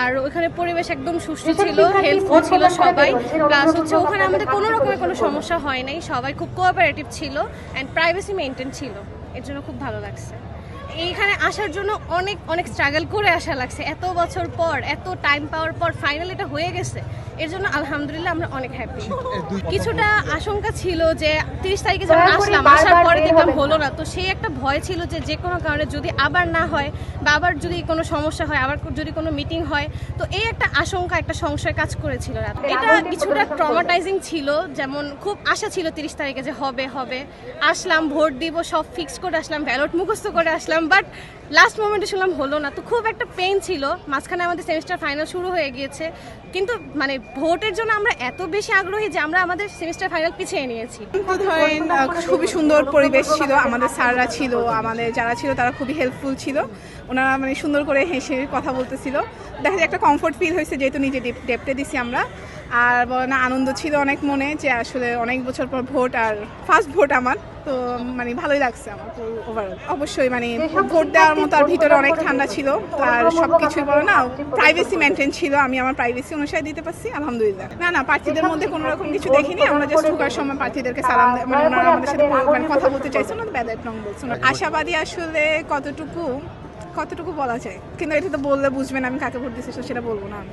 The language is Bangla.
আর ওখানে পরিবেশ একদম সুষ্ঠু ছিল, হেল্পফুল ছিল সবাই, প্লাস হচ্ছে ওখানে আমাদের কোনো রকমের কোনো সমস্যা হয় নাই, সবাই খুব কোঅপারেটিভ ছিল অ্যান্ড প্রাইভেসি মেনটেন ছিল, এর জন্য খুব ভালো লাগছে। এইখানে আসার জন্য অনেক অনেক স্ট্রাগল করে আসা লাগছে, এত বছর পর এত টাইম পাওয়ার পর ফাইনাল এটা হয়ে গেছে, এর জন্য আলহামদুলিল্লাহ আমরা অনেক হ্যাপি। কিছুটা আশঙ্কা ছিল যে 30 তারিখে যখন আসলাম, আসার পরে দেখলাম হলো না, তো সেই একটা ভয় ছিল যে যে কোনো কারণে যদি আবার না হয় বা আবার যদি কোনো সমস্যা হয়, আবার যদি কোনো মিটিং হয়, তো এই একটা আশঙ্কা, একটা সংশয় কাজ করেছিল। এটা কিছুটা ট্রমাটাইজিং ছিল, যেমন খুব আশা ছিল 30 তারিখে যে হবে হবে, আসলাম ভোট দিব, সব ফিক্স করে আসলাম, ব্যালট মুখস্থ করে আসলাম, বাট লাস্ট মোমেন্টে শুনলাম হলো না, তো খুব একটা পেইন ছিল। মাঝখানে আমাদের সেমিস্টার ফাইনাল শুরু হয়ে গিয়েছে, কিন্তু মানে ভোটের জন্য আমরা এত বেশি আগ্রহী যে আমরা আমাদের সেমিস্টার ফাইনাল পিছিয়ে নিয়েছি। ধরেন খুবই সুন্দর পরিবেশ ছিল, আমাদের স্যাররা ছিল, আমাদের যারা ছিল তারা খুবই হেল্পফুল ছিল, ওনারা মানে সুন্দর করে হেসে কথা বলতেছিল, দেখা যায় একটা কমফোর্ট ফিল হয়েছে যেহেতু নিজে ডেপটে দিছি আমরা। আর না আনন্দ ছিল অনেক মনে, যে আসলে অনেক বছর পর ভোট, আর ফার্স্ট ভোট আমার, তো মানে ভালোই লাগছে আমার ওভারঅল। অবশ্যই মানে ভোট দেওয়ার মতো, আর ভিতরে অনেক ঠান্ডা ছিল, আর সব কিছুই বলো না প্রাইভেসি মেনটেন ছিল, আমি আমার প্রাইভেসি অনুসারে দিতে পারছি আলহামদুলিল্লাহ। না প্রার্থীদের মধ্যে কোনো রকম কিছু দেখিনি, আমরা জাস্ট ঢোকার সময় প্রার্থীদেরকে সালাম, মানে ওনারা আমাদের সাথে মানে কথা বলতে চাইছেন, ব্যালেট নং বলছেন। আশাবাদী আসলে কতটুকু বলা যায়, কিন্তু এটা তো বললে বুঝবেন আমি কাকে ভোট দিচ্ছি, সেটা বলবো না আমি।